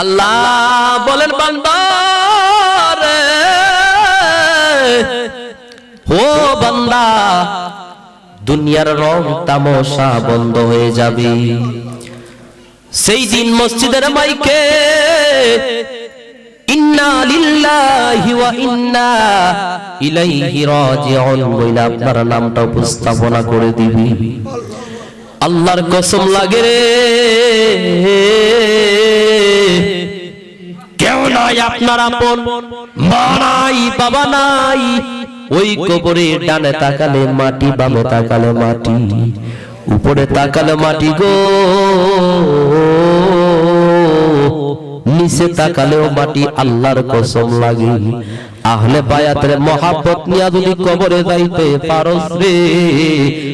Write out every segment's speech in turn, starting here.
আল্লাহ বলেন বান্দা রে, ও বান্দা, দুনিয়ার রং তামাশা বন্ধ হয়ে যাবে। সেই দিন মসজিদের মাইকে ইন্না লিল্লাহি ওয়া ইন্না ইলাইহি রাজিউন বলে আপনার নামটা উপস্থাপনা করে দিবি। আল্লাহর কসম লাগে রে, কেউ নাই আপনার আপন, মা নাই, বাবা নাই। ওই কবরে ডানে তাকালে মাটি, বামে তাকালে মাটি, উপরে তাকালে মাটি গো, নিচে তাকালেও মাটি। আল্লাহর কসম লাগে, আহলে বায়াতের মহাব্বত নিয়া যদি কবরে যাইতে পারস রে,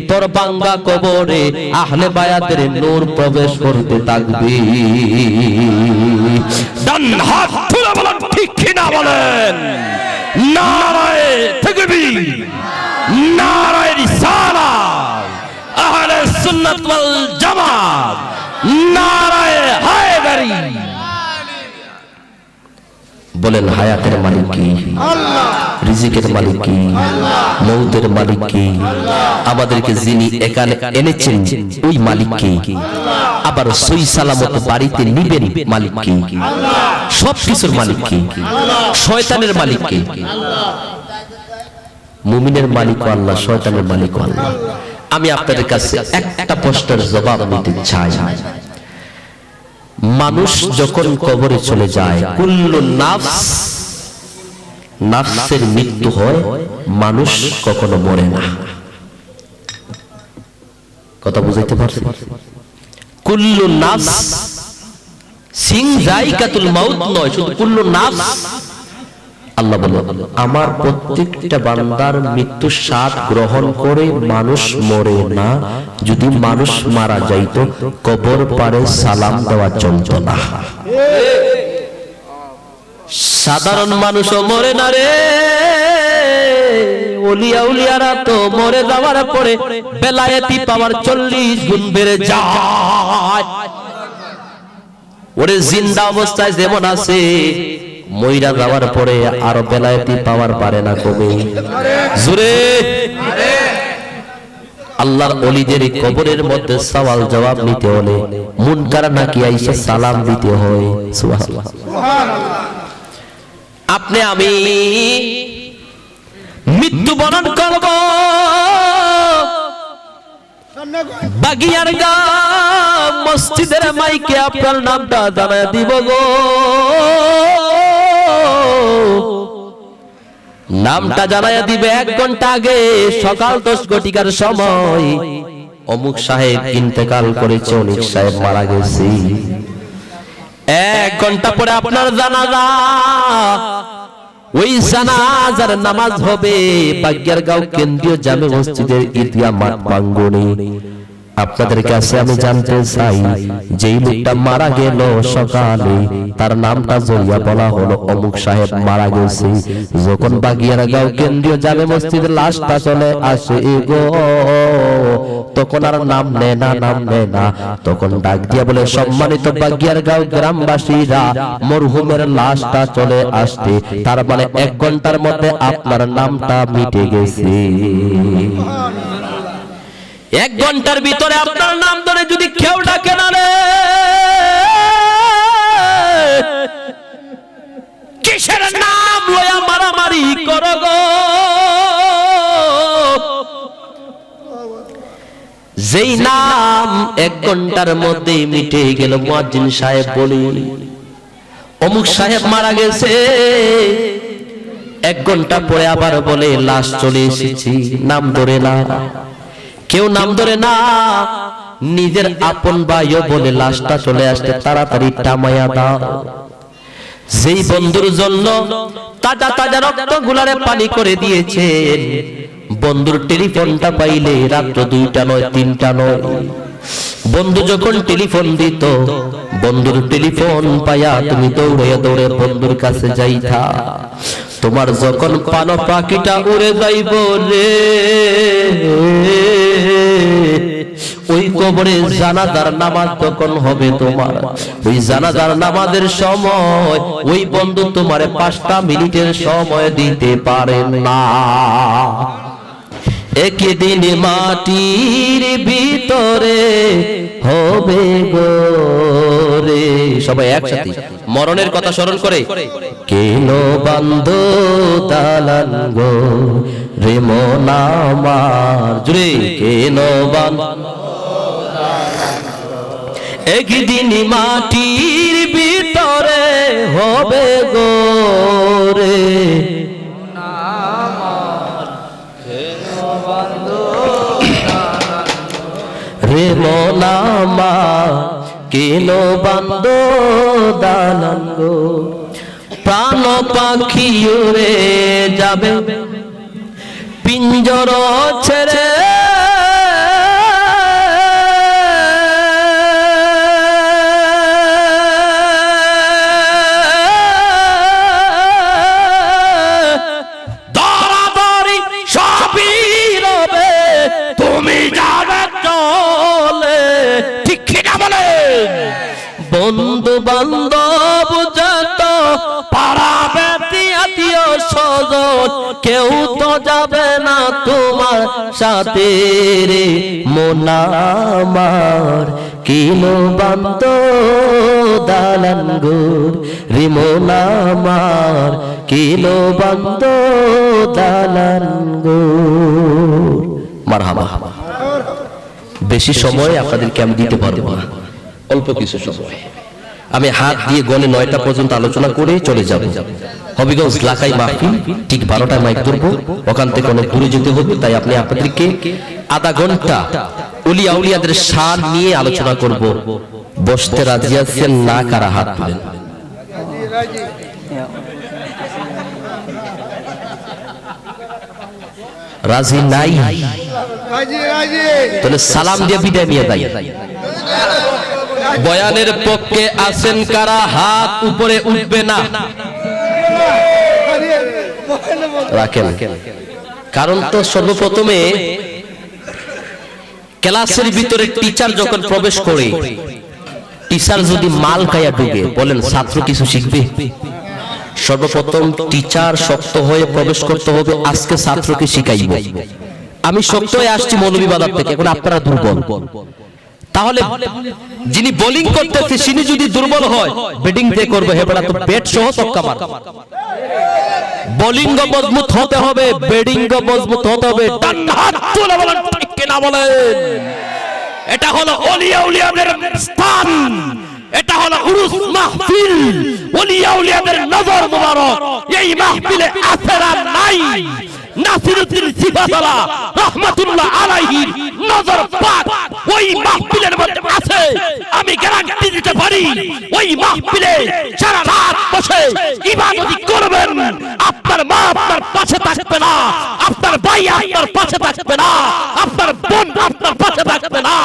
তোর বাঙ্গা কবরে আহলে বায়াতের নূর প্রবেশ করতে থাকবে। ডান হাত তুলে বলেন ঠিক কিনা বলেন। নারায়ে তাকবীর, নারায়ে রিসালাত, আহলে সুন্নাত ওয়াল জামাত, নারায়ে হায়দারি। বলেন হায়াতের মালিক কি? আল্লাহ। রিজিকের মালিক কি? আল্লাহ। মউতের মালিক কি? আল্লাহ। আমাদেরকে যিনি এখানে এনেছেন ওই মালিক কি? আল্লাহ। আবার সই সালামত বাড়িতে নিবেন মালিক কি? আল্লাহ। সবকিছুর মালিক কি? আল্লাহ। শয়তানের মালিক কি? আল্লাহ। মুমিনের মালিক আল্লাহ, শয়তানের মালিক আল্লাহ। আমি আপনাদের কাছে একটা প্রশ্নের জবাব দিতে চাই। মানুষ যখন কবরে চলে যায়, কুল্লু নাফস, নাফসের মৃত্যু হয়, মানুষ কখনো মরে না। কথা বুঝাইতে পারছেন? কুল্লু নাফস, সিং যায়কাতুল মাউত নয়, শুধু কুল্লু নাফস। আল্লাহ বলে আমার প্রত্যেকটা বান্দার মৃত্যুর স্বাদ গ্রহণ করে মানুষ মরে না। যদি মানুষ মারা যাইত কবর পারে সালাম দেওয়া চলত না। সাধারণ মানুষও মরে না রে, ওলিয়া উলিয়ারা তো মরে যাওয়ার পরে বেলায়েতি পাওয়ার 40 গুণ বেড়ে যায়। ওরে জিন্দা অবস্থায় যেমন আছে, মইরা যাওয়ার পরে আরো বেলায়েতি পাওয়ার পারে না, কবে জোরে। আল্লাহর ওলিদের কবরের মধ্যে সওয়াল জবাব নিতে হলে মুনকার নাকি আইসা সালাম দিতে হয়। সুবহানাল্লাহ। আপনি আমি মৃত্যুবরণ করব, বাগিয়ার গা মসজিদের মাইকে আপনার নামটা জানায় দিব গো। নামটা জানাইয়া দিবে 1 ঘন্টা আগে, সকাল 10 ঘটিকার সময় অমুক সাহেব ইন্তেকাল করেছে, অমুক সাহেব মারা গেছে। 1 ঘন্টা পরে আপনার জানাজা, ওই জানাজার নামাজ হবে বাগিয়ারগাঁও কেন্দ্রীয় জামে মসজিদের ঈদগাহ মাঠ প্রাঙ্গণে। আপনাদের কাছে আমি জানতে চাই, যেই লোকটা মারা গেল সকালে, তার নামটা জড়িয়া বলা হলো অমুক সাহেব মারা গেছে। যখন বাগিয়ারগাঁও কেন্দ্রীয় জামে মসজিদের লাশটা চলে আসে গো, তখন আর নাম নেয় না, নাম নেয় না। তখন ডাক দিয়া বলে, সম্মানিত বাগিয়ারগাঁও গ্রামবাসীরা, মরহুমের লাশটা চলে আসতে, তার মানে 1 ঘন্টার মধ্যে আপনার নামটা মিটে গেছে। 1 ঘন্টার ভিতরে আপনার নাম ধরে যদি কেউ ডাকে না রে, কিসের নাম লয়া মারামারি করো গো? যেই নাম 1 ঘন্টার মধ্যে মিটে গেল, মুয়াজ্জিন সাহেব বলি অমুক সাহেব মারা গেছে। 1 ঘন্টা পরে আবার বলে লাশ চলে এসেছি, নাম ধরে না, কেউ নাম ধরে না। নিজের আপন ভাইও বলে লাশটা চলে আসতে তাড়াতাড়ি টামাইয়া দাও। যেই বন্ধুর জন্য তাজা তাজা রক্ত গুলারে পানি করে দিয়েছেন, বন্ধুর টেলিফোনটা পাইলে রাত্র 2টা নয় 3টা নয়, বন্ধু যখন টেলিফোন দিত, বন্ধুর টেলিফোন পাইয়া তুমি দৌড়ে দৌড়ে বন্ধুর কাছে যাইতা। তোমার যখন পানো পাখিটা উড়ে যাইব রে, ওই কবরে জানাজার নামাজ তখন হবে তোমার, ওই জানাজার নামাজের সময় ওই বন্ধু তোমার 5টা মিনিটের সময় দিতে পারে না। একদিন মাটির ভিতরে হবে গোরে, সবাই একসাথে মরণের কথা স্মরণ করে, কেন বান্ধ দালান গো রে মন আমার, জুড়ে কেন বান্ধ, একদিন মাটির ভিতরে হবে গোরে রে মন আমার, কেন বান্ধ দালান গো, প্রাণ পাখি উড়ে যাবে পিঞ্জর ছেড়ে, দরাদরি সবই রবে তুমি যাবে চলে, ঠিক কিনা বলেন? বন্ধু বান্ধব যত পাড়া ব্যক্তি আত্মীয় স্বজন কেউ তো যাবে না তোমার সাথে রে মন আমার, কিলো বান্ধ দালান গো রে মন আমার, কিলো বান্ধ দালান গো। মারহাবা। বেশি সময় আপনাদেরকে আমি দিতে পারবো না, অল্প কিছু সময় আমি হাত দিয়ে গনে 9টা পর্যন্ত আলোচনা করে চলে যাব। হবিগঞ্জ লাকাই মাহফিল ঠিক 12টায় মাইক ধরবো, ওখান থেকে অনেক দূরে যেতে হবে, তাই আপনি আপনাদেরকে আধা ঘন্টা ওলি আউলিয়াদের শান নিয়ে আলোচনা করব। বসতে রাজি আছেন না? কারা হাত তুলেন? রাজি নাই? তাহলে সালাম দিয়ে বিদায় নিয়ে যাই। বয়ানের পক্ষে আছেন কারা? হাত উপরে উঠবে না, রাখেন। কারণ তো সর্বপ্রথমে ক্লাসের ভিতরে টিচার যখন প্রবেশ করে, টিচার যদি মাল খায়া ঢুকে, বলেন ছাত্র কিছু শিখবে? সর্বপ্রথম টিচার শক্ত হয়ে প্রবেশ করতে হবে, আজকে ছাত্রকে শিখাইব। আমি শক্ত হয়ে আসছি মৌলভীবাজার থেকে, এখন আপনারা দুর্বল। তাহলে যিনি বোলিং করতেছে তিনি যদি দুর্বল হয়, ব্যাটিং দিয়ে করবে, হেবড়া তো ব্যাট সহ ছক্কা মার। বোলিং মজবুত হতে হবে, ব্যাটিং মজবুত হতে হবে। ডান হাত তুলে বলেন ঠিক কিনা বলেন? এটা হলো ওলিয়া উলিয়াদের স্থান, এটা হলো উরুস মাহফিল, ওলিয়া উলিয়াদের নজর মুবারক। এই মাহফিলে আছেরা নাই নাসিরুদ্দিন সিফাতলা রাহমাতুল্লাহ আলাইহি নজর পাক ওই মাহফিলের মধ্যে আছে। আমি গ্যারান্টি দিতে পারি, ওই মাহফিলে সারা রাত বসে ইবাদত করবেন, আপনার মা আপনার পাশে থাকবে না, আপনার ভাই আপনার পাশে থাকবে না, আপনার বোন আপনার পাশে থাকবে না।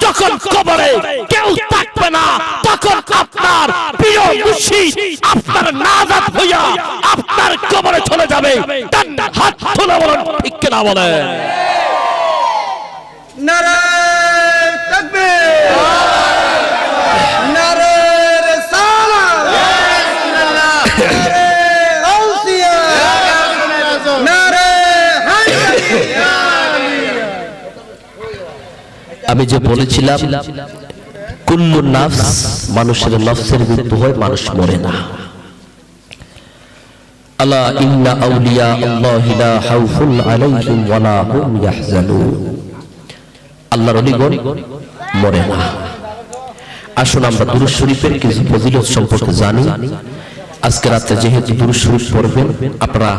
যখন কবরে কেউ থাকবে না, তখন আপনার প্রিয় মুর্শিদ আপনার নাজাত হইয়া আপনার কবরে চলে যাবে। হাত তুলে বলেন ঠিক কিনা বলেন? নারে তাকবীর, নারে রিসালাত, নারে গাউসিয়া, নারে হায়দারিয়া। আমি যে বলেছিলাম কুল্লু নাফস, মানুষের নফসের মৃত্যু হয়, মানুষ মরে না। আলা ইন্না আউলিয়া আল্লাহি লা খাউফুন আলাইহিম ওয়া লা হুম ইয়াহজানুন। আল্লাহর ওলিগণ মরে না। আসুন আমরা দুরূদ শরীফের কিছু ফজিলত সম্পর্কে জানি। আজকে রাতে যেহেতু দুরূদ শরীফ পড়বেন আপনারা,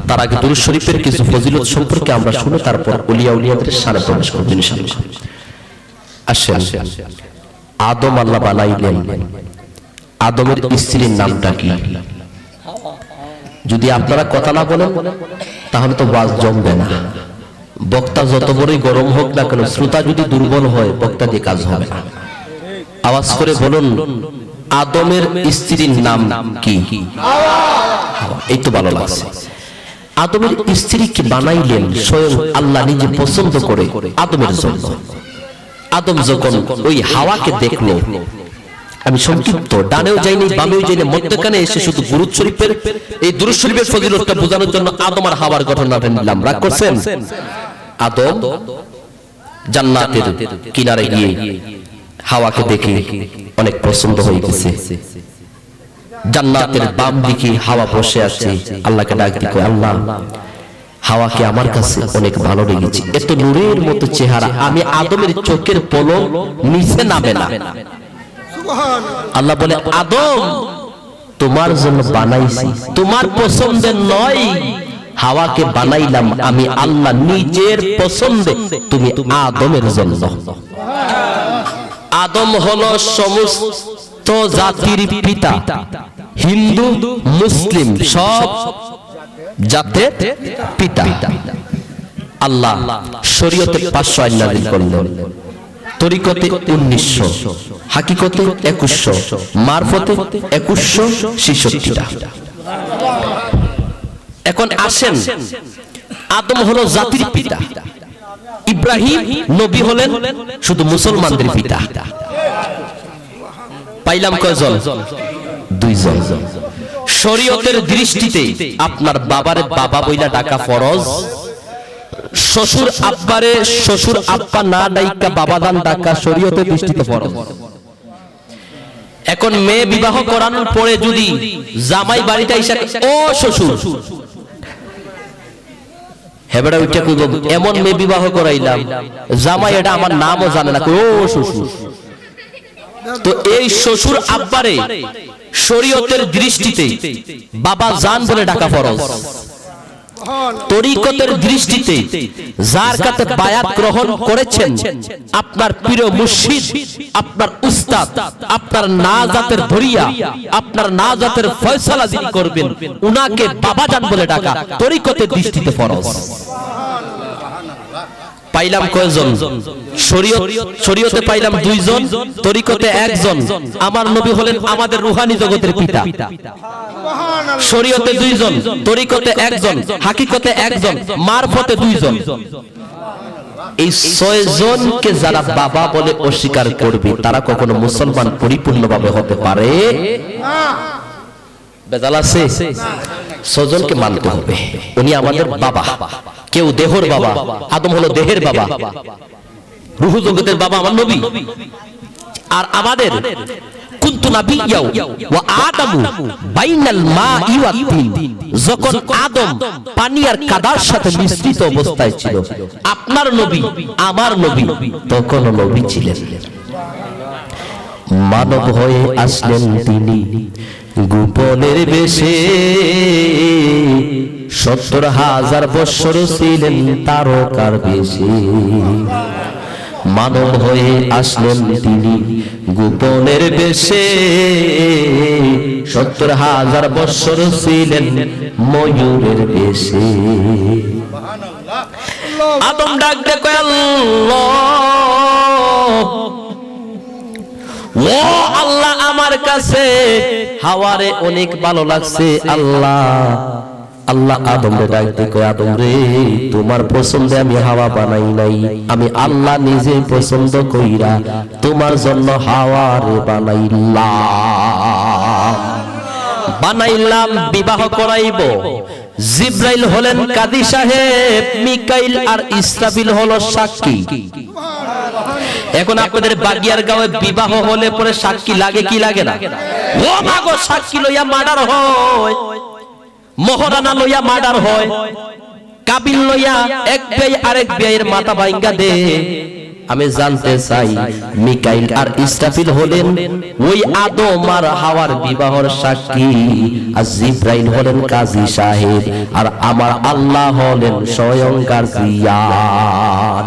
তার আগে দুরূদ শরীফের কিছু ফজিলত সম্পর্কে আমরা শুনে তারপর ওলিয়া উলিয়াদের শানে প্রবেশ করব ইনশাআল্লাহ। আসেন, আদম আল্লাহ বানাইলেন, আদমের স্ত্রীর নামটা কি? যদি আপনারা কথা না বলেন তাহলে তো ওয়াজ জমবে না। বক্তা যত বড়ই গরম হোক না কেন, শ্রোতা যদি দুর্বল হয় বক্তা দিয়ে কাজ হবে না। আওয়াজ করে বলুন, আদমের স্ত্রীর নাম কি? এই তো ভালো লাগছে। আদমের স্ত্রী কি বানাইলেন স্বয়ং আল্লাহ নিজে পছন্দ করে আদমের জন্য। আদম যখন ওই হাওয়াকে দেখলো, আমি সংক্ষিপ্ত ডানেও যাইনি বামেও যাইনি, মধ্যখানে এসে শুধু দুরূদ শরীফের এই দুরূদ শরীফের ফজিলতটা বোঝানোর জন্য আদম আর হাওয়ার ঘটনাটা নিলাম। রাগ করছেন? আদম জান্নাতের কিনারে গিয়ে হাওয়াকে দেখে অনেক পছন্দ হয়ে গেছে। জান্নাতের বাম দিকে হাওয়া বসে আছে, আল্লাহকে ডাক দিকে, আল্লাহ হাওয়াকে আমার কাছে অনেক ভালো লেগেছে, এত নূরের মতো চেহারা, আমি আদমের চোখের পলক নিচে নামে না। আল্লাহ বলে, আদম তোমার জন্য বানাইছি, তোমার পছন্দের নয়, হাওয়াকে বানাইলাম আমি আল্লাহ নিজের পছন্দে, তুমি আদমের জন্য। আদম হলো সমস্ত জাতির পিতা, হিন্দু মুসলিম সব জাতের পিতা। আল্লাহ শরীয়তে 500 আইন নাযিল করলেন, তরিকতে 1900, হাকিকতে 2100, মারফতে 2166টা। এখন আসেন, আদম হলো জাতির পিতা, ইব্রাহিম নবী হলেন শুধু মুসলমানদের পিতা। পাইলাম কয়জন? 2 জন। শরীয়তের দৃষ্টিতে আপনার বাবারে বাবা বইলা ডাকা ফরজ, শ্বশুর আব্বারে শ্বশুর আব্বা না ডাইকা বাবা দান ডাকা শরীয়তের দৃষ্টিতে ফরজ। এখন মেয়ে বিবাহ করানোর পরে যদি জামাই বাড়িতে এসে ও শ্বশুর, হেবেড়া উঠে কইব এমন মেয়ে বিবাহ করাইলাম জামাই এটা আমার নামও জানে না, ও শ্বশুর। তো এই শ্বশুর আব্বারে শরীয়তের দৃষ্টিতে বাবা জান বলে ডাকা ফরজ। তরিকতের দৃষ্টিতে যার কাছে বায়াত গ্রহণ করেছেন আপনার প্রিয় মুর্শিদ, আপনার উস্তাদ, আপনার নাজাতের ধরিয়া আপনার নাজাতের ফয়সালা যিনি করবেন উনাকে বাবা জান বলে ডাকা তরিকতের দৃষ্টিতে ফরজ। পাইলাম কয়জন? শরীয়তে পাইলাম 2 জন, তরিকতে 1 জন। আমার নবী হলেন আমাদের রূহানি জগতের পিতা। শরীয়তে 2 জন, তরিকতে 1 জন, হাকিকতে 1 জন, মারফতে 2 জন। এই 6 জনকে যারা বাবা বলে অস্বীকার করবে তারা কখনো মুসলমান পরিপূর্ণভাবে হতে পারে বেজাল আছে? 6 জনকে মানতে হবে, উনি আমাদের বাবা। কেউ দেহর বাবা, আদম হলো দেহের বাবা, রূহ জগতের বাবা আমার নবী। আর আমাদের কুনতু নাবিয়্যাও ওয়া আদামু বাইনাল মাই ওয়াত তিন, যখন আদম পানি আর কাদার সাথে মিশ্রিত অবস্থায় ছিল, আপনার নবী আমার নবী তখন নবী ছিলেন। মানব হয়ে আসলেন তিনি গোপনের বেশে, 70,000 বৎসর ছিলেন তারকার বেশে। মানব হয়ে আসলেন তিনি গোপনের বেশে, 70,000 বৎসর ছিলেন ময়ূরের বেশে। আদম ডাক দে কয় আল্লাহ, ও আল্লাহ আমার কাছে হাওয়ারে অনেক ভালো লাগছে। আল্লাহ আল্লাহ আদম রে ডাক দে কয় আদম রে, তোমার পছন্দে আমি হাওয়া বানাই নাই, আমি আল্লাহ নিজে পছন্দ কইরা তোমার জন্য হাওয়ারে বানাইলাম, বিবাহ করাইব। জিব্রাইল হলেন কাজী সাহেব, মিকাইল আর ইসরাফিল হলো সাক্ষী। এখন আপনাদের বাগিয়ার গাঁয়ে বিবাহ হলে পরে সাক্ষী লাগে কি লাগে না? ও মাগো, সাক্ষী লইয়া মার্ডার হয়, মহারানা লইয়া মার্ডার হয়, কাবিল লইয়া এক বেই আরেক বেয়ের মাথা ভাঙ্গা দে। আমি জানতে চাই মিকাইল আর ইসরাফিল হলেন ওই আদম আর হাওয়ার বিবাহর সাক্ষী, আর জিব্রাইল হলেন কাজী সাহেব, আর আমার আল্লাহ হলেন স্বয়ং গার্জিয়ান।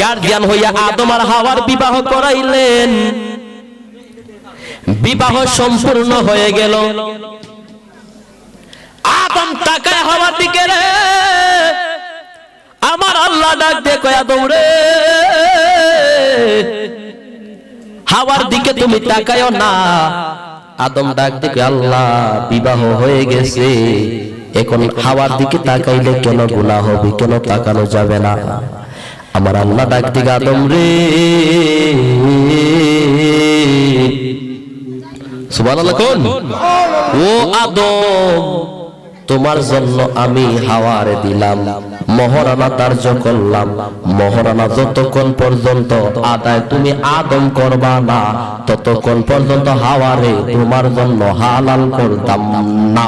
গার্জিয়ান হইয়া আদম আর হাওয়ার বিবাহ করাইলেন। বিবাহ সম্পূর্ণ হয়ে গেল। আদম তাকায় হাওয়ার দিকে, রে আমার আল্লাহ ডাক দে কয় আদম রে, হাওয়ার দিকে তুমি তাকায়ও না। আদম ডাক দে কয় আল্লাহ বিবাহ হয়ে গেছে, এখন হাওয়ার দিকে তাকাইলে কেন গুনাহ হবে, কেন তাকানো যাবে না? আমার আল্লাহ ডাক দিকে আদম রে, সুবহানাল্লাহ কোন, ও আদম তোমার জন্য আমি হাওয়ারে দিলাম, মহারানা ধার্য করলাম, মহারানা যতক্ষণ পর্যন্ত আদায় তুমি আদম করবা না ততক্ষণ পর্যন্ত হাওয়ারে তোমার জন্য হালাল করতাম না।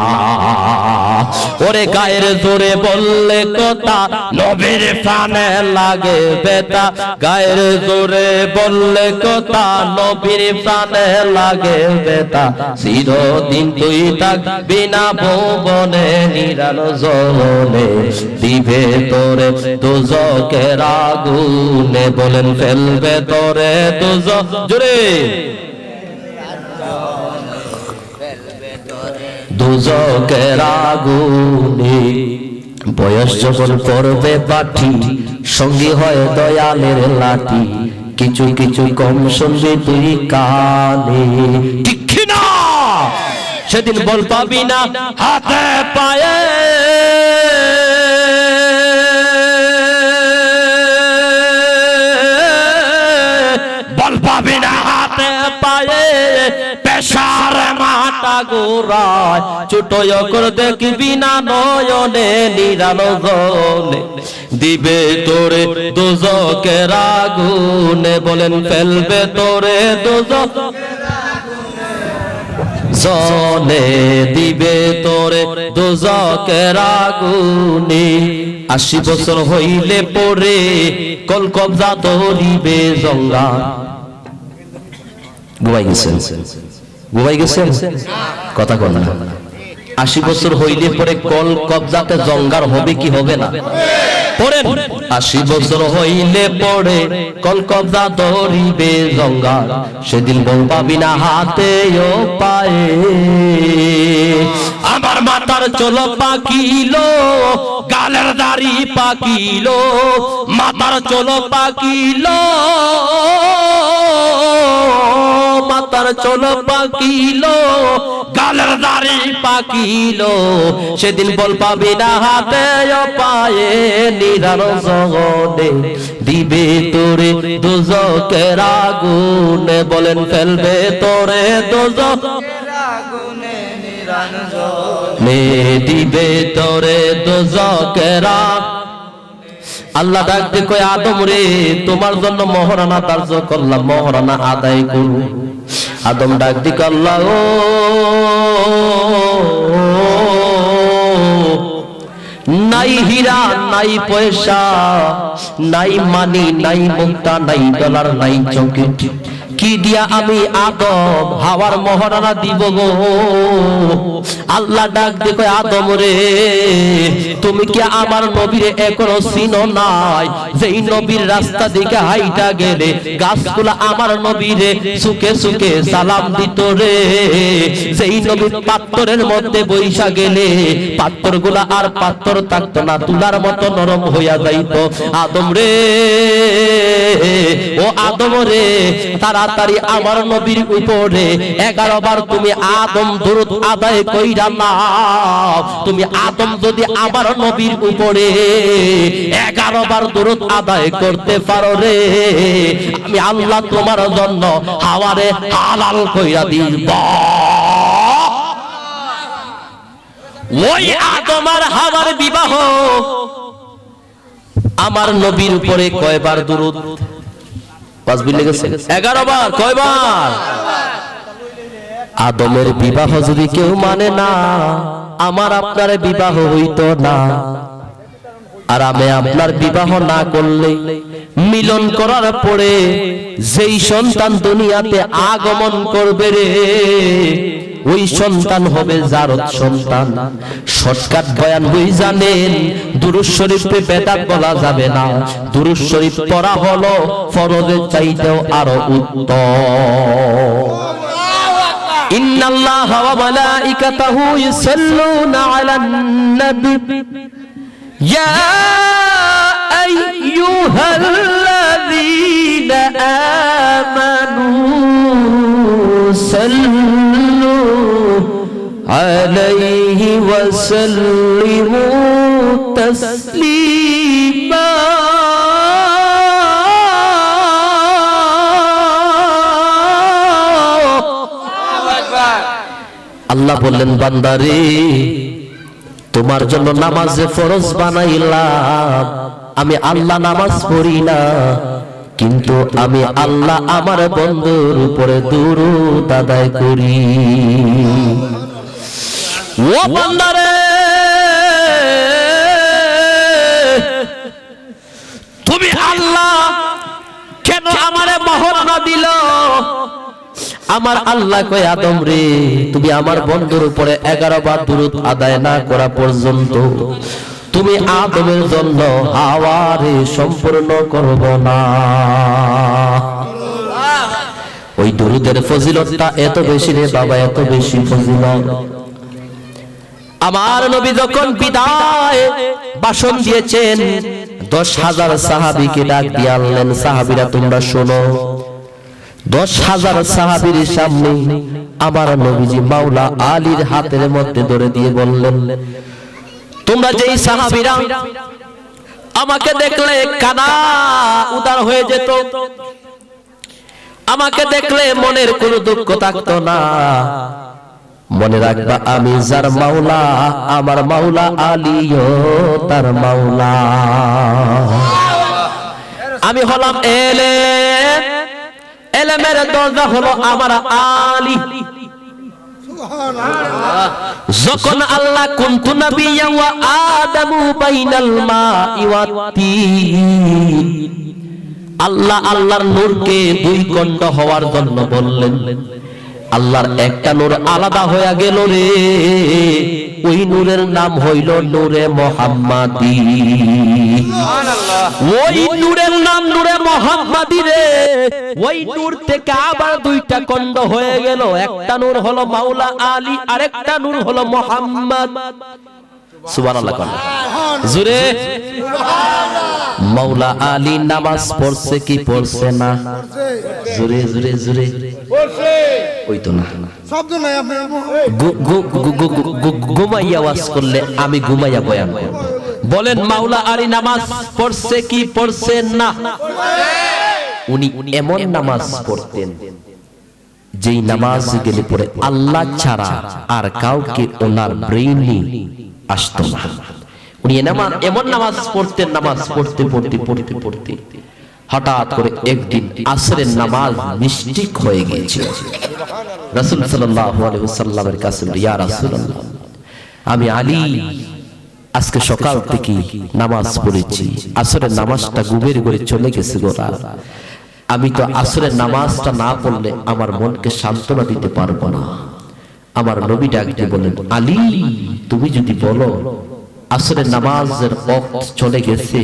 ওরে গায়ের জোরে বললে কথা, নবীর প্রাণে লাগে বেতা, গায়ের জোরে বললে কথা, নবীর প্রাণে লাগে বেতা, চিরদিন তুই থাকবি না ভুবনে নিরঞ্জনে, দিবে তোরে দোজখের আগুনে, বলেন ফেলবে তোরে দোজখ, জোরে দোজখের আগুনে। বয়স যখন পড়বে পাঠি, সঙ্গী হয় দয়ালের লাঠি, কিছু কিছু কম শুনবি তুই কানে, ঠিক না? সেদিন বল পাবি না হাতে পায়ে, বল পাবি না হাতে পায়ে, পেশার মাথা গোড়ায় ছোটয় করে দেখবি না নয়নে নিরঞ্জনে, দিবে তোরে দোজখের আগুনে, বলেন ফেলবে তোরে দোজখের জলে, দিবে তোরে দোজখের আগুনে। 80 বছর হইলে পরে কল কবজা ধরিবে জঙ্গা, ঘুমাই গেছেন, ঘুমাই গেছেন, কথা কন না। 80 বছর হইলে পরে কল কবজাতে জঙ্গার হবে কি হবে না? পড়েন, 80 বছর হইলে পরে কল কবজা ধরিবে জঙ্গা, সেদিন বল পাবি না হাতে ও পায়ে। আমার মাথার চুল পাকিল, গালের দাড়ি পাকিল, মাথার চুল পাকিল, মাথার চুল পাকিল, গালের দাড়ি পাকিল, সেদিন বল পাবি না হাতে ও পায়ে নিরঞ্জনে, দিবে তোরে দোজখের আগুনে, বলেন ফেলবে তোরে দোজখের আগুনে নিরঞ্জনে, দিবে তোরে দোজখের আগুনে। আল্লাহ ডাক দিয়ে কয় আদম রে, তোমার জন্য মহারানা ধার্য করলাম, মহারানা আদায় করু। আদম ডাক দিয়ে আল্লাহ ও নাই হীরা নাই পয়সা নাই মানি নাই মুক্তা নাই ডলার নাই চৌকিট, কি দিয়া আমি আদম হাওয়ার মহারানা দিব গো? আল্লাহ ডাক দেখো আদম রে, তুমি কি আমার নবীরে এখনো চিনো নাই? যেই নবীর রাস্তা দিকে হাইটা গেলে গাছগুলা আমার নবীরে সুখে সুখে সালাম দিত রে, যেই নবীর পাত্রের মধ্যে বৈশা গেলে পাত্রগুলা আর পাত্র থাকতো না, তুলার মতো নরম হইয়া যাইতো। আদম রে, ও আদম রে, তাড়াতাড়ি আমার নবীর উপরে 11 বার তুমি আদম দরুদ আদায় কইরা নাও। তুমি আদম যদি আমার নবীর উপরে 11 বার দরুদ আদায় করতে পারো রে, আমি আল্লাহ তোমার জন্য হাওয়ারে হালাল কইরা দিব। ওই আদম আর হাওয়ার বিবাহ, আমার নবীর উপরে কয়বার দরুদ? 5 বার লেগেছে, 11 বার। কয়বার? আদমের বিবাহ যদি কেউ মানে না, আমার আপনার বিবাহ হইতো না। আর আমি আপনার বিবাহ না করলে মিলন করার পরে যেই সন্তান দুনিয়াতে আগমন করবে রে, ওই সন্তান হবে জারদ সন্তান। শর্টকাট বয়ান হই জানেন, দুরূদ শরীফে বেদাত বলা যাবে না, দুরূদ শরীফ পড়া হলো ফরজের চাইতেও আরো উত্তম। ইন্নাল্লাহা ওয়া মালাইকাতাহু ইউসাল্লুনা আলান নবী ইয়া আইয়ুহাল্লাযীনা আমানু সাল্লু আলাইহি ওয়া সাল্লিমু তাসলিমা। আল্লাহ বললেন বান্দারে তোমার জন্য নামাজে ফরজ বানাইলাম আমি আল্লাহ নামাজ পড়ি না কিন্তু আমি আল্লাহ আমার বন্ধুর উপরে দুরূদ আদায় করি ও বান্দারে তুমি আল্লাহ কেন আমারে মহব্বত দিল আমার আল্লাহ কয় আদম রে তুমি আমার বন্ধুর উপরে 11 বার দুরূদ আদায় না করা পর্যন্ত তুমি আদমের জন্য হাওয়ারে সম্পূর্ণ করব না ওই দুরূদের ফজিলতটা এত বেশি রে বাবা এত বেশি ফজিলত আমার নবী যখন বিদায় ভাষণ দিয়েছেন 10,000 সাহাবীকে ডাক দিয়ে আনলেন সাহাবীরা তোমরা শোনো 10,000 সাহাবীর সামনে আমার নবীজি মাওলা আলীর হাতের মধ্যে ধরে দিয়ে বললেন তোমরা যেই সাহাবীরা আমাকে দেখলে কানা উদার হয়ে যেত আমাকে দেখলে মনের কোনো দুঃখ থাকতো না মনে রাখবা আমি যার মাওলা আমার মাওলা আলীও তার মাওলা আমি হলাম এলেমের দরজা হলো আমার আলী যখন আল্লাহ কুনতু নাবিয়্যা ওয়া আদামু বাইনাল মা'i ওয়াত তিন আল্লাহ আল্লাহর নূরকে দুই খণ্ড হওয়ার জন্য বললেন আল্লাহর একটা নূর আলাদা হয়ে গেল রে ওই নূরের নাম হইল নূরে মুহাম্মাদি ওই নূরের নাম নূরে মুহাম্মাদি রে ওই নূর থেকে আবার দুইটা খণ্ড হয়ে গেল একটা নূর হলো মাওলা আলী আরেকটা নূর হলো মুহাম্মদ সুবহানাল্লাহ জোরে মাওলা আলী নামাজ পড়ছে কি পড়ছে না জোরে জোরে জোরে পড়ছে ওই তো না শব্দ নাই আপনি ঘুমাইয়া ওয়াজ করলে আমি ঘুমাইয়া বয়ান করব বলেন মাওলা আলী নামাজ পড়ছে কি পড়ছে না উনি এমন নামাজ পড়তেন যেই নামাজ গেলে পরে আল্লাহ ছাড়া আর কাউকে ওনার ব্রেইনে আসতো না উনি এমন নামাজ পড়তেন নামাজ পড়তে পড়তে পড়তে পড়তে হঠাৎ করে একদিন আসরের নামাজ মিস্টেক হয়ে গিয়েছিল রাসূল সাল্লাল্লাহু আলাইহি ওয়াসাল্লামের কাছে ইয়া রাসূলুল্লাহ আমি আলী আজকে সকাল থেকে নামাজ পড়েছি আসরের নামাজটা ঘুমের ঘরে চলে গেছে গোরা আমি তো আসরের নামাজটা না পড়লে আমার মনকে সান্ত্বনা দিতে পারবো না আমার নবী ডাক দিয়ে বলেন আলী তুমি যদি বলো আসরের নামাজের ওয়াক্ত চলে গেছে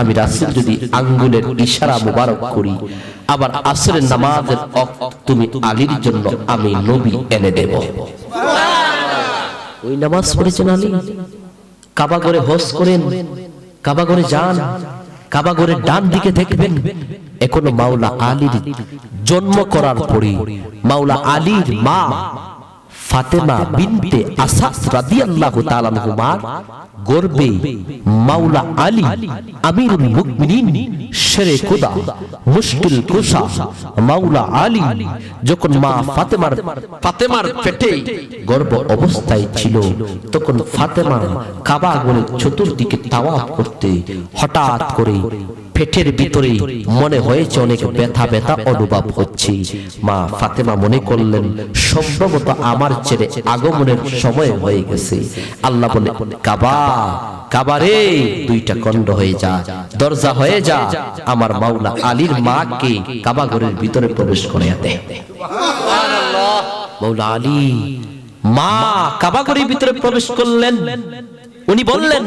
আমি রাসূল যদি আঙ্গুলের ইশারা মোবারক করি আবার আসরের নামাজের ওয়াক্ত তুমি আলীর জন্য আমি নবী এনে দেব ওই নামাজ পড়েছেন আলী কাবা ঘরে হজ করেন কাবা ঘরে যান কাবা ঘরের ডান দিকে দেখবেন এখনো মাওলা আলীর জন্ম করার পরে মাওলা আলীর মা ফাতেমা বিনতে আসাদ রাদিয়াল্লাহু তাআলা আনহুমার গর্ভে মাওলা আলী আমিরুল মুমিনিন শেরে খোদা মুশকিল কুশা মাওলা আলী যখন মা ফাতেমার পেটে গর্ভ অবস্থায় ছিল তখন ফাতেমা কাবা ঘরের চতুর্দিকে তাওয়াফ করতে হঠাৎ করে পেটের ভিতরে মনে হয়েছে অনেক ব্যথা ব্যথা অনুভব হচ্ছে মা ফাতেমা মনে করলেন সম্ভবত আমার ছেলে আগমনের সময় হয়ে গেছে আল্লাহ বলে কাবা রে দুইটা খণ্ড হয়ে যা দরজা হয়ে যা আমার মাওলা আলীর মাকে কাবা ঘরের ভিতরে প্রবেশ করিয়ে দে সুবহানাল্লাহ মাওলা আলী মা কাবা ঘরের ভিতরে প্রবেশ করলেন উনি বললেন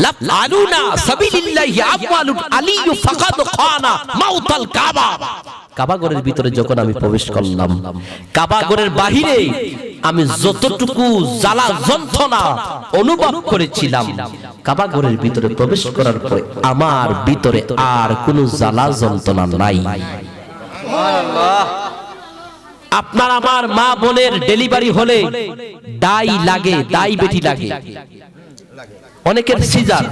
লাফআলুনা সাবিলিল্লাহি আওয়ালু আলী ফাকাদ খানা মাউতাল কাবা কাবা ঘরের ভিতরে যখন আমি প্রবেশ করলাম কাবা ঘরের বাহিরে আমি যতটুকু জ্বালা যন্ত্রণা অনুভব করেছিলাম কাবা ঘরের ভিতরে প্রবেশ করার পরে আমার ভিতরে আর কোনো জ্বালা যন্ত্রণা নাই সুবহানাল্লাহ আপনার আমার মা বোনের ডেলিভারি হলে দাই লাগে দাই বেটি লাগে অনেকের সিজার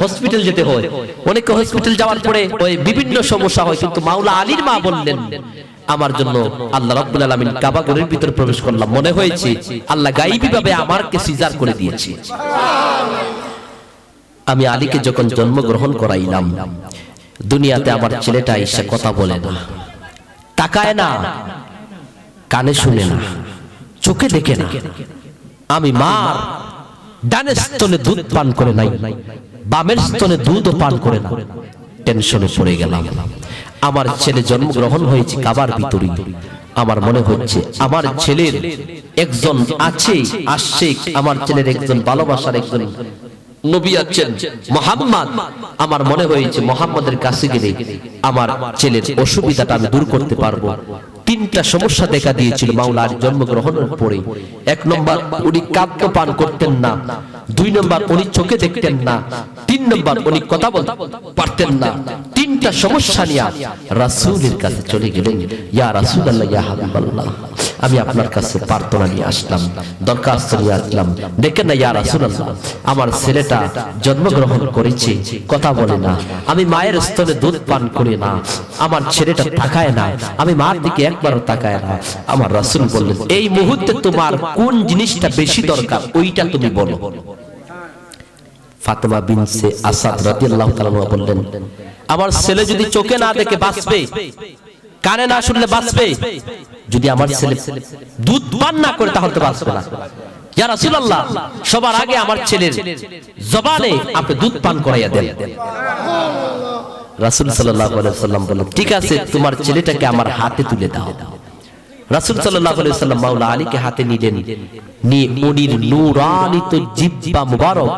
হসপিটাল যেতে হয় অনেকে হসপিটাল যাওয়ার পরে ওই বিভিন্ন সমস্যা হয় কিন্তু মাওলা আলীর মা বললেন আমার জন্য আল্লাহ রাব্বুল আলামিন কাবা ঘরের ভিতরে প্রবেশ করলাম, মনে হয়েছে আল্লাহ গায়েবী ভাবে আমাকে সিজার করে দিয়েছে। আমি আলীকে যখন জন্মগ্রহণ করাইলাম, দুনিয়াতে আমার ছেলেটা এসে কথা বলে না, তাকায় না, কানে শুনে না, চোখে দেখে না। আমি মার ডানের স্তনে দুধ পান করে নাই, বামের স্তনে দুধও পান করে না। টেনশনে পড়ে গেলাম। আমার ছেলে জন্মগ্রহণ হয়েছে কাবার ভিতরে। আমার মনে হচ্ছে আমার ছেলের একজন আছে, আসছে, আমার ছেলের একজন ভালোবাসার একজন নবী আছেন মুহাম্মদ। আমার মনে হয়েছে মুহাম্মদের কাছে গেলে আমার ছেলের অসুবিধাটা আমি দূর করতে পারবো। তিনটা সমস্যা দেখা দিয়েছিল মাওলা আলী জন্মগ্রহণের পরে। এক নম্বর, উনি খাদ্য পান করতেন না। দুই নম্বর, উনি চোখে দেখতেন না। তিন নম্বর, উনি কথা বলতে পারতেন না। তিনটা সমস্যা নিয়ে রাসূলের কাছে চলে গেলেন। ইয়া রাসূলুল্লাহ, ইয়া হাবিবাল্লাহ, আমি আপনার কাছে প্রার্থনা নিয়ে আসলাম, দরখাস্ত নিয়ে আসলাম। দেখেন না ইয়া রাসূলুল্লাহ, আমার ছেলেটা জন্মগ্রহণ করেছে, কথা বলে না, আমি মায়ের স্তনে দুধ পান করি না, আমার ছেলেটা তাকায় না, আমি মার দিকে একবারও তাকায় না। আমার রাসূল বললেন, এই মুহূর্তে তোমার কোন জিনিসটা বেশি দরকার ওইটা তুমি বলো। ফাতেমা বিনতে আসাদ রাদিয়াল্লাহু তাআলা বললেন, আমার ছেলে যদি চোখে না দেখে বাঁচবে, কানে না শুনলে বাঁচবে, যদি আমার ছেলে দুধ পান না করে তাহলে তো বাঁচবে না। ইয়া রাসূলুল্লাহ, সবার আগে আমার ছেলের জবানে আপনি দুধ পান করাইয়া দেন। রাসূল সাল্লাল্লাহু আলাইহি ওয়াসাল্লাম বললেন, ঠিক আছে, তোমার ছেলেটাকে আমার হাতে তুলে দাও। রাসূল সাল্লাল্লাহু আলাইহি ওয়াসাল্লাম মাওলা আলীকে হাতে নিলেন, নিয়ে উনির নূরানিত জিহ্বা মুবারক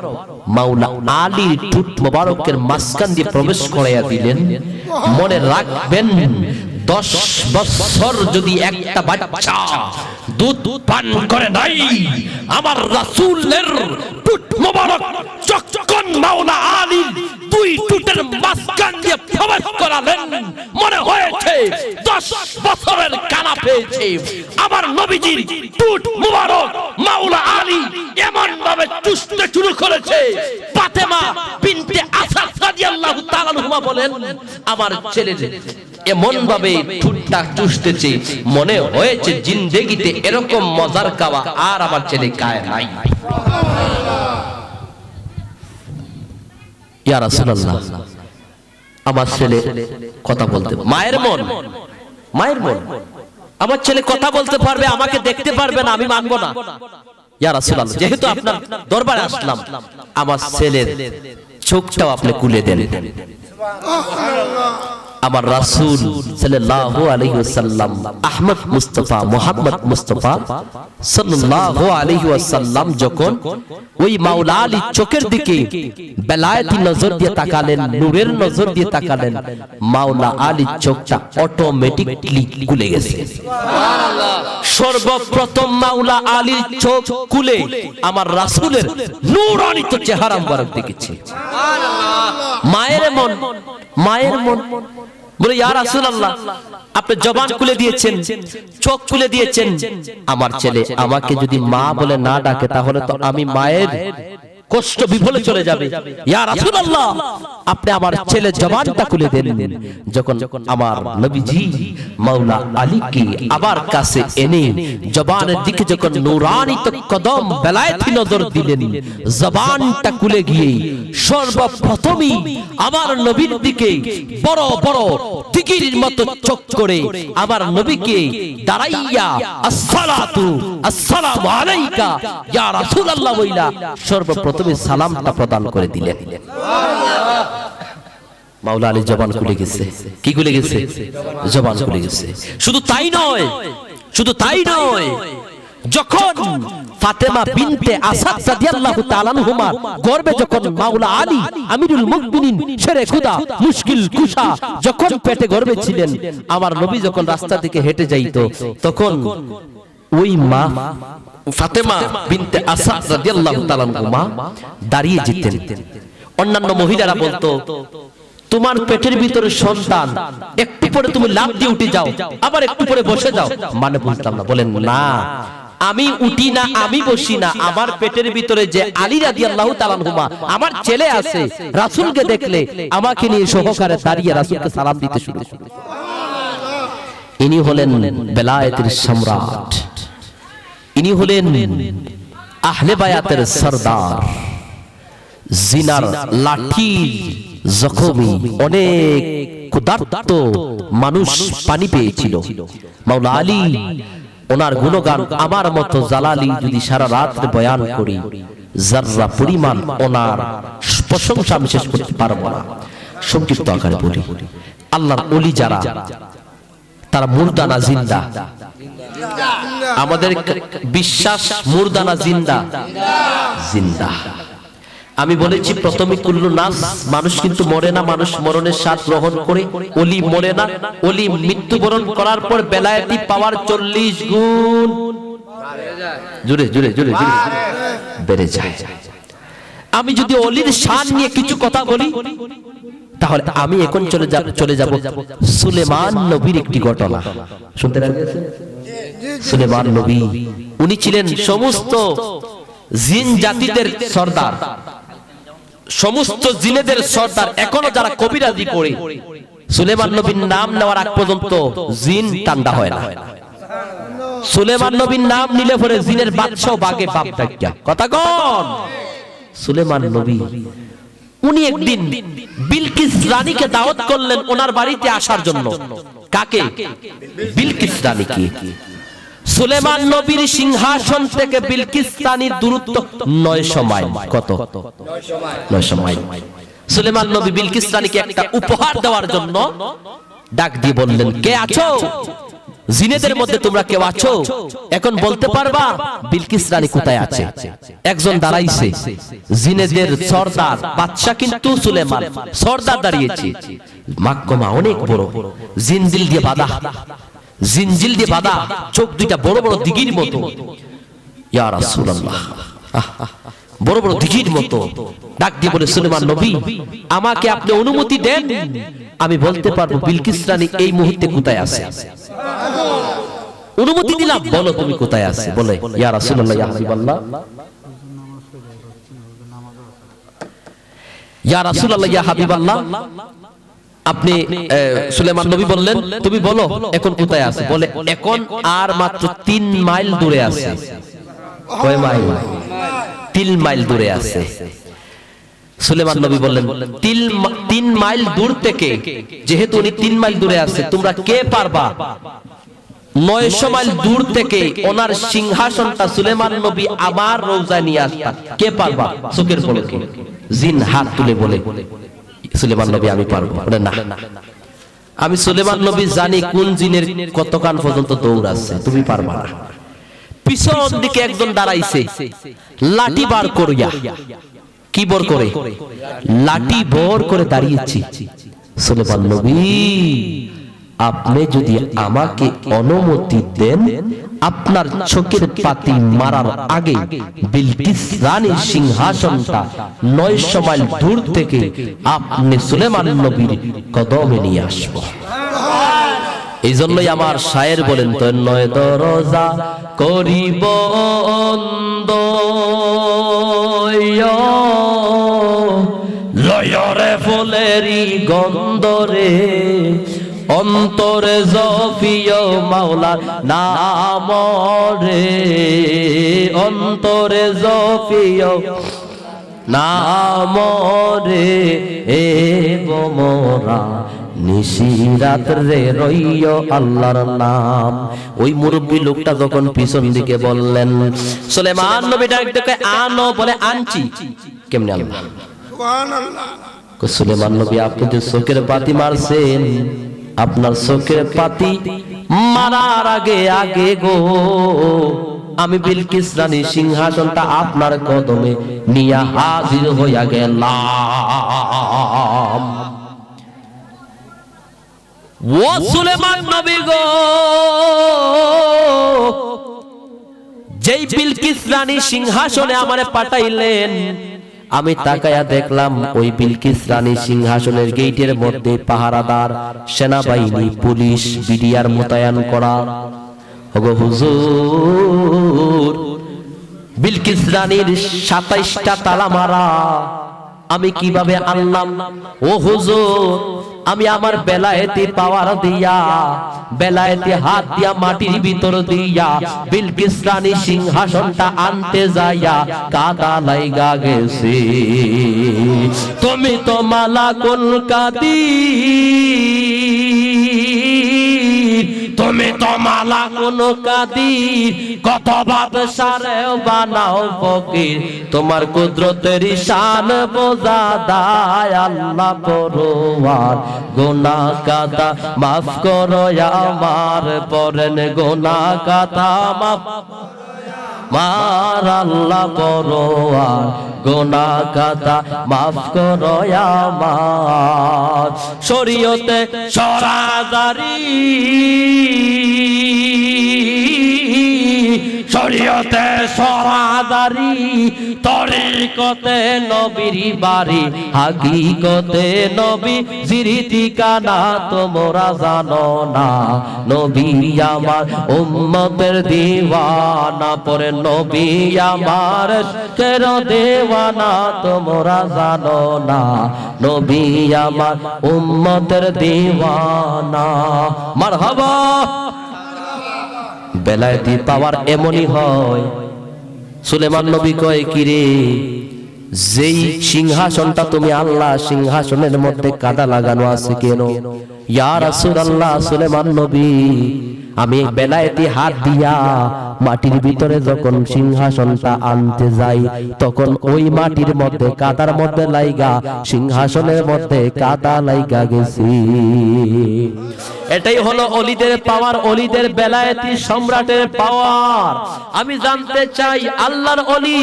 মাওলা আলীর ঠোঁট মুবারকের মাঝখান দিয়ে প্রবেশ করাইয়া দিলেন। মনে রাখবেন, 10 বছর যদি একটা বাচ্চা দুধ পান করে নাই, আমার রাসূলের ঠোঁট মুবারক যখন মাওলা আলীর দুই ঠোঁটের মাঝখান দিয়ে প্রবেশ করালেন, মনে হয়েছে 10 বছরের কানা পেয়েছে। আমার নবীজির ঠোঁট মুবারক মাওলা আলী এমন ভাবে চুষতে শুরু করেছে, ফাতেমা বিনতে আসাদ রাদিয়াল্লাহু তাআলা আনহা বলেন, আমার ছেলের এমন ভাবে ঠোঁটটা চুষতেছে, মনে হয়েছে জিন্দেগিতে এরকম মজার খাওয়া আর আমার ছেলে খায় নাই। ইয়া রাসূলুল্লাহ, আমার ছেলে কথা বলতে, মায়ের মন, মায়ের মন, আমার ছেলে কথা বলতে পারবে, আমাকে দেখতে পারবে না, আমি মানবো না। ইয়া রাসূলুল্লাহ, যেহেতু আপনার দরবারে আসলাম, আমার ছেলের চোখটাও আপনি খুলে দেন। আমার রাসূল সাল্লাল্লাহু আলাইহি ওয়াসাল্লাম আহমদ মুস্তাফা মুহাম্মদ মুস্তাফা সাল্লাল্লাহু আলাইহি ওয়াসাল্লাম যখন ওই মাওলা আলী চোখের দিকে বেলায়েতি নজর দিয়ে তাকালেন, নূরের নজর দিয়ে তাকালেন, মাওলা আলী চোখটা অটোমেটিক্যালি খুলে গেছে। সুবহানাল্লাহ। সর্বপ্রথম মাওলা আলীর চোখ খুলে আমার রাসূলের নূরানিত চেহারা মুবারক দেখেছে। সুবহানাল্লাহ। মায়ের মন, মায়ের মন বলে, ইয়া রাসূলুল্লাহ, আপনি জবান খুলে দিয়েছেন, চোখ খুলে দিয়েছেন, আমার ছেলে আমাকে যদি মা বলে না ডাকে তাহলে তো আমি মায়ের কষ্ট বিফলে চলে যাবে। ইয়া রাসূলুল্লাহ, আপনি আমার ছেলে জবানটা খুলে দেন। যখন আমার নবীজি মাওলা আলীকে আবার কাছে এনে জবানের দিকে যখন নূরানিত কদম বেলায়েতি নজর দিলেন, জবানটা খুলে গিয়ে সর্বপ্রথমই আমার নবীর দিকে বড় বড় তীরের মতো চোখ করে আমার নবীকে দাঁড়াইয়া আসসালাতু আসসালামু আলাইকা ইয়া রাসূলুল্লাহ বইলা সর্বপ্রথম তুমি সালামটা প্রদান করে দিলেন। মাওলা আলী জবান খুলে গেছে। কি খুলে গেছে? জবান খুলে গেছে। শুধু তাই নয়, শুধু তাই নয়, যখন ফাতেমা বিনতে আসাদ রাদিয়াল্লাহু তাআলা আনহুমা গর্ভে যখন মাওলা আলী আমিরুল মুমিনিন শেরে খুদা মুশকিল কুশা যখন পেটে গর্ভে ছিলেন, আমার নবী যখন রাস্তা থেকে হেঁটে যাইতো তখন ওই মা ফাতেমা বিনতে আসাদ রাদিয়াল্লাহু তাআলা আনহুমা দাঁড়িয়ে যেতেন। অন্যান্য মহিলারা বলতো, তোমার পেটের ভিতরে সন্তান, একটু পরে তুমি লাফ দিয়ে উঠে যাও, আবার একটু পরে বসে যাও। মানে বুঝলাম না। বলেন না, আমি উঠি না, আমি বসি না, আমার পেটের ভিতরে যে আলী রাদিয়াল্লাহু তাআলা আনহুমা আমার ছেলে আছে, রাসূলকে দেখলে আমাকে নিয়ে সহকারে দাঁড়িয়ে রাসূলকে সালাম দিতে শুরু করে। ইনি হলেন বেলায়েতের সম্রাট, ইনি হলেন আহলে বায়াতের সরদার। জিনার লাঠি জখমি অনেক ক্ষুধার্ত মানুষ পানি পেয়েছিল। মাওলা আলী ওনার গুণগান আমার মতো জালালি যদি সারা রাত বয়ান করি, যাররা পরিমাণ ওনার প্রশংসা আমি শেষ করতে পারবো না। সংক্ষিপ্ত আকারে বলি, আল্লাহর ওলি যারা তারা মুর্দানা জিন্দা। আমাদের বিশ্বাস মুর্দানা জিন্দা জিন্দা। আমি বলেছি প্রথমে কুল্লু নাস, মানুষ কিন্তু মরে না, মানুষ মরণের স্বাদ গ্রহণ করে। ওলি মরে না, ওলি মৃত্যুবরণ করার পর বেলায়েতি পাওয়ার 40 গুণ জুড়ে জুড়ে জুড়ে জুড়ে বেড়ে যায়। আমি যদি ওলির শান নিয়ে কিছু কথা বলি, তাহলে আমি এখন চলে যাব সুলেমান নবীর একটি ঘটনা শুনতে রাখবেন। সুলেমান নবী উনি ছিলেন সমস্ত জিন জাতিদের সর্দার, সমস্ত জিনেদের সর্দার। এখনো যারা কবিরাজি করে, সুলেমান নবীর নাম নেওয়ার আগ পর্যন্ত জিন ঠান্ডা হয় না। সুলেমান নবীর নাম নিলে পরে জিনের বাদশাহ বাগে বাপ ডাকিয়া কথা কন। সুলেমান নবী উনি একদিন বিলকিস রানীকে দাওয়াত করলেন ওনার বাড়িতে আসার জন্য। কাকে? বিলকিস রানীকে। সুলেমান নবীর সিংহাসন থেকে বিলকিস রানীর দূরত্ব 900 মাইল। কত? 900 মাইল। সুলেমান নবী বিলকিস রানীকে একটা উপহার দেওয়ার জন্য ডাক দিয়ে বললেন, কে আছো? জিনেদের মধ্যে তোমরা কেউ আছো? এখন বলতে পারবা বিলকিস রানী কোথায় আছে? একজন দাঁড়াইছে, জিনেদের সর্দার বাদশা, কিন্তু সুলেমান সর্দার দাঁড়িয়েছে। মাক্কমা অনেক বড়, জিনজিল দিয়ে বাঁধা, জিনজিল দিয়ে বাঁধা, চোখ দুইটা বড় বড় দিঘির মতো। ইয়া রাসূলুল্লাহ, বড় বড় দিঘির মতো। ডাক দিয়ে বলে, সুলেমান নবী আমাকে আপনি অনুমতি দেন, আমি বলতে পারবো বিলকিস রানী এই মুহূর্তে কোথায় আছে। অনুমতি দিলাম, বলো তুমি কোথায় আছে। বলে, ইয়া রাসূলুল্লাহ, ইয়া হাবিবাল্লাহ, ইয়া রাসূলুল্লাহ, ইয়া হাবিবাল্লাহ, আপনি সুলেমান নবী বললেন তুমি বলো এখন কোথায় আছে। বলে, এখন আর মাত্র 3 মাইল দূরে আছে। কয় মাইল? 3 মাইল দূরে আছে। সুলেমান নবী বললেন, 3 মাইল দূর থেকে, যেহেতু উনি 3 মাইল দূরে আছে, তোমরা কে পারবা 900 মাইল দূর থেকে ওনার সিংহাসনটা সুলেমান নবী আমার রওজা নিয়ে আসতা? কে পারবা? চোখের পলকে জিন হাত তুলে বলে, সুলেমান নবী আমি পারবো। বলে, না, আমি সুলেমান নবী জানি কোন জিনের কতক্ষণ পর্যন্ত দৌড় আছে, তুমি পারবা না। পিছন দিকে একজন দাঁড়াইছে, লাঠি বার করিয়া। কি বর করে? লাঠি বর করে দাঁড়িয়েছি। সুলেমান নবী আপনি যদি আমাকে অনুমতি দেন, আপনার চোখের পাতি মারার আগে বিলকিস রানীর সিংহাসনটা 900 মাইল দূর থেকে আপনি সুলেমান নবীর কদমে নিয়ে আসবো। এই জন্যই আমার শায়ের বলেন, তো 9 দরজা করিব বন্ধ, লয়রে ফুলেরি গন্ধরে, অন্তরে জফিও মাওলার নাম রে, অন্তরে জফিও নাম রে, এ মোরা নিশিরাত রে রইও আল্লাহর নাম। ওই মুরব্বী লোকটা যখন পিছন দিকে বললেন, সুলেমান নবী ডাকতে আনো, বলে আনছি। কেমনে আল্লাহ? সুবহানাল্লাহ। সুলেমান নবী আপনি যে চোখের পাতি মারছেন, আপনার চোখের পাতি মারার আগে আগে গো আমি বিলকিস রানীর সিংহাসনটা আপনার কদমে নিয়ে হাজির হইয়া গেলাম। ও সুলেমান নবী গো, যেই বিলকিস রানী সিংহাসনে আমারে পাঠাইলেন, আমি তাকায়া দেখলাম ওই বিলকিস রানী সিংহাসনের গেটের মধ্যে পাহারাদার, সেনাবাহিনী, পুলিশ, বিডিআর মোতায়েন করা। ওগো হুজুর, বিলকিস রানীর 27টা তালা মারা, আমি কিভাবে আনলাম? ও হুজুর, আমি আমার বেলায়েতি পাওয়ার দিয়া, বেলায়েতি হাত দিয়া মাটির ভিতর দিয়া বিলকিস রানী সিংহাসনটা আনতে যাইয়া কাদা লাইগা গেছে। তুমি তো মালাকুল কাদির, তুমি তো মালাকুল কাদির, কত বাদশারেও বানাও ফকির, তোমার কুদরতের শান বোঝা দায় আল্লাহ পরওয়ার, গুনাহ কাতা মাফ করো আমার, পরেন গুনাহ কাতা মাফ মার আল্লাহ পরওয়ার, গুনাহ কাতা মাফ করো আমার। শরীয়তে সরাদারি, শরীয়তে সরাদারি, তরিকতে নবীর বাড়ি, হাকিকতে নবী জির ঠিকানা তোমরা জানো না। নবী আমার উম্মতের দিওয়ানা, পরে নবী আমার কের দেওয়ানা তোমরা জানো না। নবী আমার উম্মতের দিওয়ানা। মারহাবা। বেলায়েতি পাওয়ার এমনই হয়। সুলেমান নবী কয়, কিরে যেই সিংহাসনটা তুমি আল্লাহ, সিংহাসনের মধ্যে কাদা লাগানো আছে কেন? ইয়া রাসূলুল্লাহ, সুলেমান নবী আমি বেলায়েতি হাত দিয়া মাটির ভিতরে যখন সিংহাসনটা আনতে যাই, তখন ওই মাটির মধ্যে কাদার মধ্যে লাইগা সিংহাসনের মধ্যে কাদা লাইগা গেছি। এটাই হলো অলিদের পাওয়ার, অলিদের বেলায়েতি সম্রাটের পাওয়ার। আমি জানতে চাই আল্লাহর অলি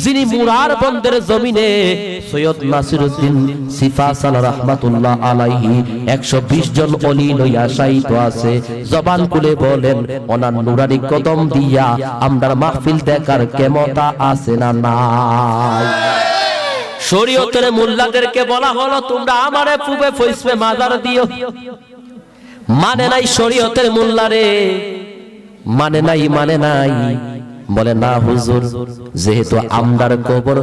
যিনি মুরার বন্দের জমিনে সৈয়দ নাসিরউদ্দিন সিফাসালা রাহমাতুল্লাহ আলাইহি 120 জন অলি লইয়া শায়িত আছে, জবান খুলে বলেন ওনার নুরানি কদম দিয়া আমরার মাহফিল দেখার ক্ষমতা আছে না নাই? শরীয়তের মুল্লাদেরকে বলা হলো তোমরা আমারে পূবে পশ্চিমে মাজার দিও, মানে নাই শরীয়তের মুল্লারে, মানে নাই, মানে নাই। বলে না হুজুর, যেহেতু আমরার কবর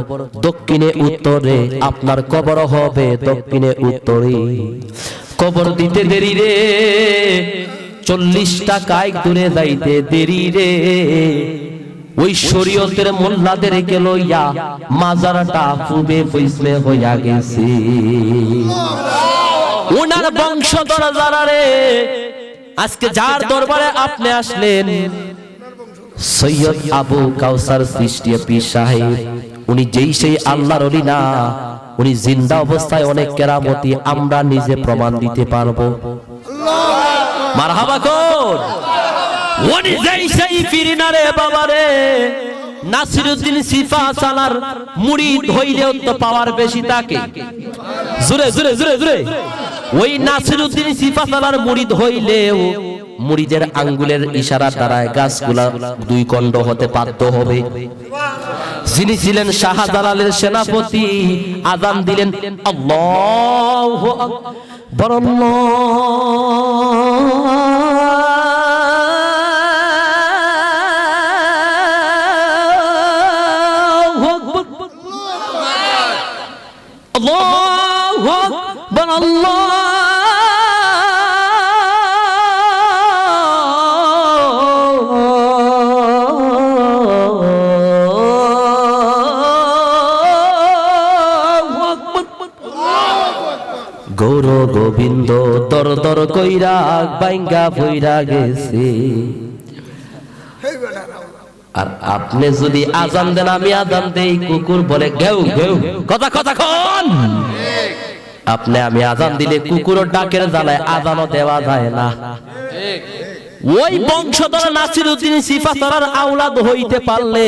দক্ষিণে উত্তরে, আপনার কবর হবে দক্ষিণে উত্তরে। কবর দিতে দেরি রে, 40 টাকায় দূরে যাইতে দেরি রে। ওই শরীয়তের মোল্লাদেরকে লইয়া মাজারটা পূবে পশ্চিমে হইয়া গেছে। ওনার বংশধর যারা রে, আজকে যার দরবারে আপনি আসলেন, সৈয়দ আবু কাউসার চিশতিয়া পীর সাহেব, উনি যেই সেই আল্লাহর ওলি না, উনি জিন্দা অবস্থায় অনেক কেরামতি আমরা নিজে প্রমাণ দিতে পারবো। মারহাবা কোন? উনি যেই সেই পীর না রে বাবা রে, নাসিরউদ্দিন সিফাসালার মুরিদ হইলেও তো পাওয়ার বেশি থাকে। জোরে জোরে জোরে জোরে। ওই নাসিরউদ্দিন সিফাসালার মুরিদ হইলেও মুরিদের আঙ্গুলের ইশারার দ্বারা গাছগুলা 2 খণ্ড হতে বাধ্য হবে। যিনি ছিলেন শাহজালালের সেনাপতি, আযান দিলেন আল্লাহু আকবার, আল্লাহু আকবার, আল্লাহ গৌর গোবিন্দ দর দর কইরা বাইঙ্গা বইরা গেছে। আর আপনি যদি আজান দেন, আমি আজান দেই, কুকুর বলে ঘেউ ঘেউ, কথা কথা কোন? আপনি আমি আজান দিলে কুকুরের ডাকের জ্বালায় আজানও দেওয়া যায় না। ওই বংশধর নাসিরউদ্দিন সিফাসালার আওলাদ হইতে পারলে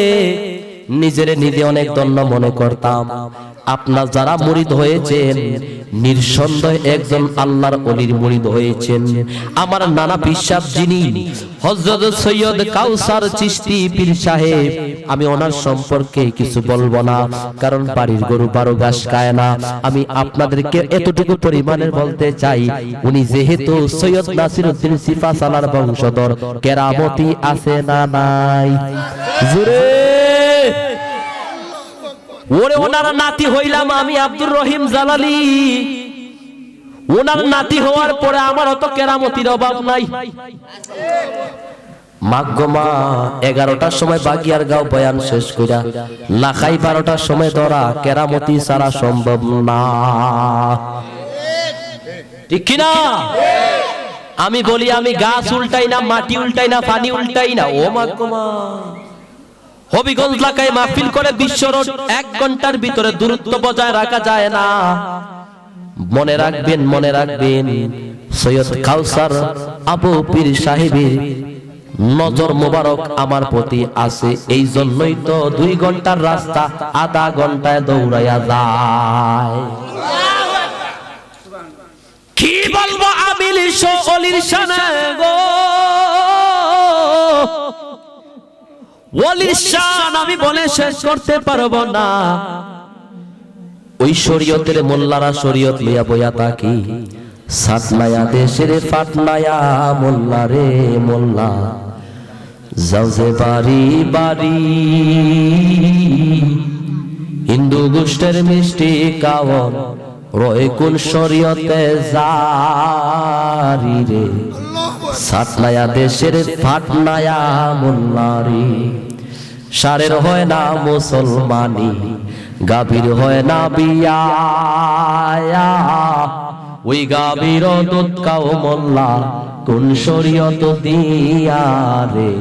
নিজেরে নিজে অনেক ধন্য মনে করতাম। আপনার যারা মুরিদ হয়েছেন, নিঃসন্দেহে একজন আল্লাহর ওলির মুরিদ হয়েছেন। আমার নানা বিশ্বাস যিনি হযরত সৈয়দ কাউসার চিশতি পীর সাহেব, আমি ওনার সম্পর্কে কিছু বলবো না, কারণ বাড়ির গরু 12 ঘাস খায় না। আমি আপনাদেরকে এতটুকু পরিমাণের বলতে চাই, উনি যেহেতু সৈয়দ নাসিরউদ্দিন সিফাসালার বংশধর, কেরামতি আছে না নাই? জোরে ওরে ওনার নাতি হইলাম আমি আব্দুর রহিম জালালি। ওনার নাতি হওয়ার পরে আমার অত কেরামতির অভাব নাই। মাগমা 11টার সময় বাগিয়ার গাঁও বয়ান শেষ কইরা লাখাই 12টার সময় ধরা কেরামতি সারা সম্ভব না, ঠিক কিনা? আমি বলি আমি গাছ উল্টাই না, মাটি উল্টাই না, পানি উল্টাই না। ও মাগমা হবিগঞ্জ এলাকায় মাহফিল করে বিশ্ব রোড 1 ঘন্টার ভিতরে দূরত্ব বজায় রাখা যায় না। মনে রাখবেন, মনে রাখবেন, সৈয়দ কাউসার আবু পীর সাহেবের নজর মোবারক আমার প্রতি আছে, এই জন্যই তো 2 ঘন্টার রাস্তা আধা ঘন্টায় দৌড়াইয়া যায়। কি বলবো আমিল শোলির শানে গো, ওলির শান আমি বলে শেষ করতে পারবো না। ওই শরীয়তের মোল্লারা শরীয়ত লইয়া বইয়া থাকি, সাতনায়া দেশের ফাটনায়া মোল্লা রে মোল্লা, যাও যে বাড়ি বাড়ি হিন্দু গোষ্ঠের মিষ্টি কাওন রয়ে কোন শরীয়তে জারি রে, সাতনায়া দেশের ফাটনায়া মোল্লা রে। সারের হয় না মুসলমানি, গাভীর হয় না বিয়া, ওই গাভীর দুধ কাও মোল্লা কোন শরীয়ত দিয়া রে।